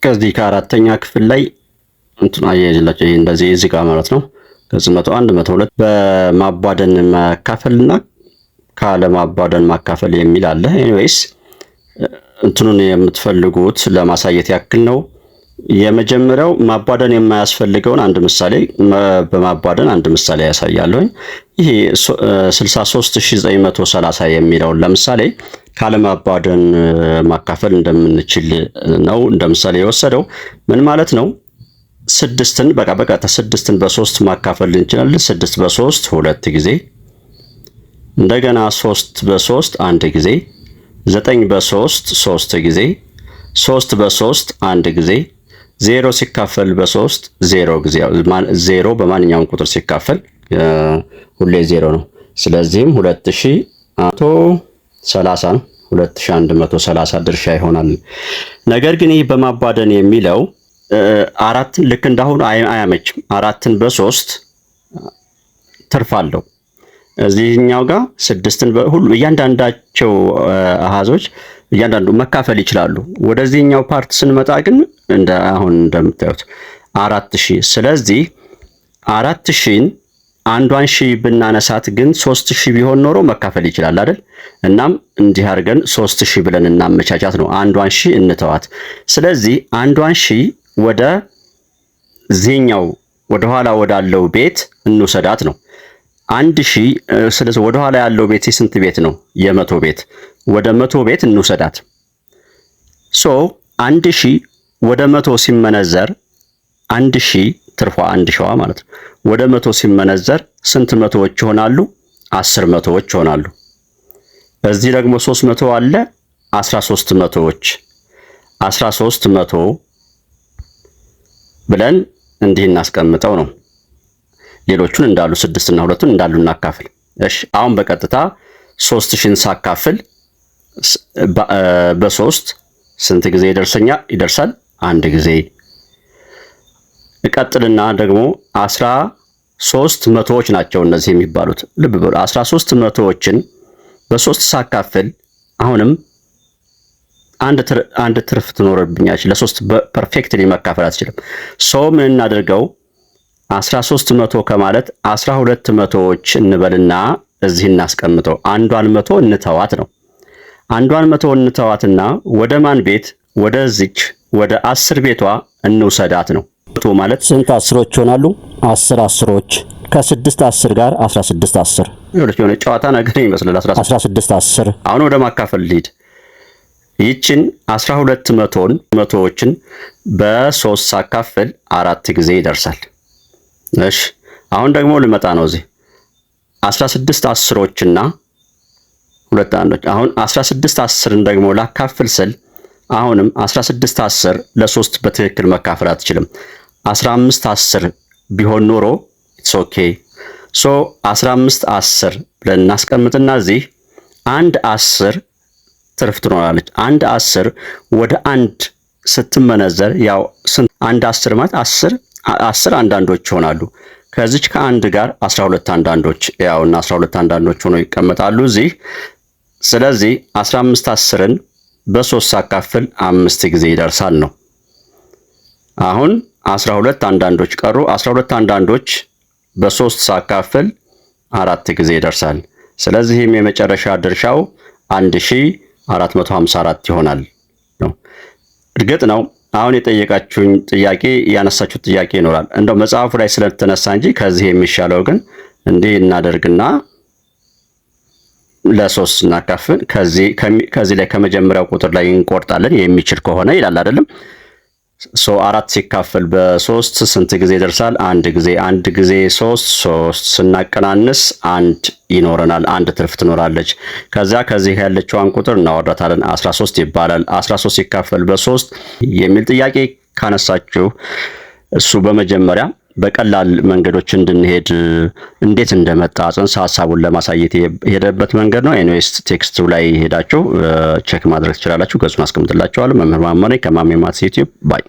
ከዚህ ከአራተኛ ክፍል ላይ እንትን አያይዝላችሁ ይሄ እንደዚህ እዚህ ጋር ማለት ነው። ከዚህ 101 102 በማባደን ማካፈልና ካለ ማባደን ማካፈል የሚል አለ። ኤኒዌይስ እንትኑን የምትፈልጉት ለማሳየት ያክል ነው። የመጀመሪያው ማባደን የማያስፈልገውን አንድ ምሳሌ በማባደን አንድ ምሳሌ ያሳያለሁ። ይሄ 63930 የሚለውን ለምሳሌ ካለማባደን ማካፈል እንደምንችል ነው እንደ ምሳሌ የወሰደው። ምን ማለት ነው? ስድስትን በቃ ስድስትን በ3 ማካፈል እንችላለን። 6 በ3 2 ጊዜ፣ እንደገና 3 በ3 1 ጊዜ፣ 9 በ3 3 ጊዜ፣ 3 በ3 1 ጊዜ፣ 0 ሲካፈል በ3 0 ጊዜ። 0 በማንኛውም ቁጥር ሲካፈል ሁሌ 0 ነው። ስለዚህም 2130 ነው። 2130 ድርሻ ይሆናል። ነገር ግን ይህ በማባደን የሚለው አራትን ልክ እንዳሁኑ አያመችም። አራትን በ3 ትርፍ አለው። እዚህኛው ጋር ስድስትን ሁሉ እያንዳንዳቸው አሃዞች እያንዳንዱ መካፈል ይችላሉ። ወደዚህኛው ፓርት ስንመጣ ግን እንደ አሁን እንደምታዩት 4000። ስለዚህ 4000ን አንዷን ሺህ ብናነሳት ግን 3000 ቢሆን ኖሮ መካፈል ይችላል አይደል? እናም እንዲህ አድርገን 3000 ብለን እናመቻቻት ነው። አንዷን ሺህ እንተዋት። ስለዚህ አንዷን ሺህ ወደ ዚህኛው ወደ ኋላ ወዳለው ቤት እንውሰዳት ነው። 1000 ስለዚህ ወደ ኋላ ያለው ቤት ስንት ቤት ነው? የመቶ ቤት። ወደ 100 ቤት እንውሰዳት። ሶ 1000 ወደ 100 ሲመነዘር 1000 ትርፏ 1000ዋ ማለት ነው። ወደ 100 ሲመነዘር ስንት መቶዎች ይሆናሉ? 10 መቶዎች ይሆናሉ። እዚህ ደግሞ 300 አለ 13 መቶዎች 13 መቶ ብለን እንዲህ እናስቀምጠው ነው። ሌሎቹን እንዳሉ 6 እና 2ቱን እንዳሉ እናካፍል። እሺ አሁን በቀጥታ 3000ን ሳካፍል በ3 ስንት ጊዜ ይደርሳል? አንድ ጊዜ። እቀጥልና ደግሞ 13 መቶዎች ናቸው እነዚህ የሚባሉት። ልብ በሉ 13 መቶዎችን በ3 ሳካፍል አሁንም አንድ ትርፍ ትኖርብኛለች። ለ3 ፐርፌክትሊ መካፈል አትችልም። ሶ ምን እናድርገው? 13 መቶ ከማለት 12 መቶዎች እንበልና እዚህ እናስቀምጠው። አንዷን መቶ እንተዋት ነው። አንዷን መቶ እንተዋትና ወደ ማን ቤት? ወደዚች ወደ 10 ቤቷ እንውሰዳት ነው። መቶ ማለት ስንት አስሮች ይሆናሉ? 10 አስሮች ከ6 10 ጋር 16 10 የሆነ ጨዋታ ነገር ይመስላል። 16 10። አሁን ወደ ማካፈል ልሂድ። ይችን 12 መቶዎችን በ3 ሳካፍል 4 ጊዜ ይደርሳል። እሺ አሁን ደግሞ ልመጣ ነው። እዚህ 16 አስሮችና ሁለት አንዶች። አሁን 16 10ን ደግሞ ላካፍል ስል አሁንም 16 10 ለ3 በትክክል መካፈል አትችልም። 15 10 ቢሆን ኖሮ ኢትስ ኦኬ። ሶ 15 10 ብለን እናስቀምጥና እዚህ አንድ 10 ትርፍ ትኖራለች። አንድ 10 ወደ አንድ ስትመነዘር ያው አንድ 10 ማለት 10 አንዳንዶች ይሆናሉ። ከዚች ከአንድ ጋር 12 አንዳንዶች ያውና 12 አንዳንዶች ሆነው ይቀመጣሉ እዚህ። ስለዚህ 15 10ን በ3 ሳካፍል 5 ጊዜ ይደርሳል ነው። አሁን 12 አንዳንዶች ቀሩ። 12 አንዳንዶች በ3 ሳካፍል 4 ጊዜ ይደርሳል። ስለዚህም የመጨረሻ ድርሻው 1454 ይሆናል ነው። እርግጥ ነው አሁን የጠየቃችሁኝ ጥያቄ ያነሳችሁት ጥያቄ ይኖራል። እንደው መጽሐፉ ላይ ስለተነሳ እንጂ ከዚህ የሚሻለው ግን እንዲህ እናደርግና ለ3 እናካፍል። ከዚህ ላይ ከመጀመሪያው ቁጥር ላይ እንቆርጣለን የሚችል ከሆነ ይላል አይደለም። ሶ 4 ሲካፈል በ3 ስንት ጊዜ ይደርሳል? አንድ ጊዜ። አንድ ጊዜ 3 ስናቀናንስ አንድ ይኖረናል። አንድ ትርፍ ትኖራለች። ከዚህ ያለችዋን ቁጥር እናወራታለን። 13 ይባላል። 13 ሲካፈል በ3 የሚል ጥያቄ ካነሳችሁ እሱ በመጀመሪያ በቀላል መንገዶች እንድንሄድ እንዴት እንደመጣ ጽንሰ ሐሳቡን ለማሳየት የሄደበት መንገድ ነው። ኤኒዌይስ ቴክስቱ ላይ ሄዳችሁ ቼክ ማድረግ ትችላላችሁ። ገጹን አስቀምጥላችኋለሁ። መምህር ማሞ ነኝ ከማሜ ማትስ ዩቲዩብ ባይ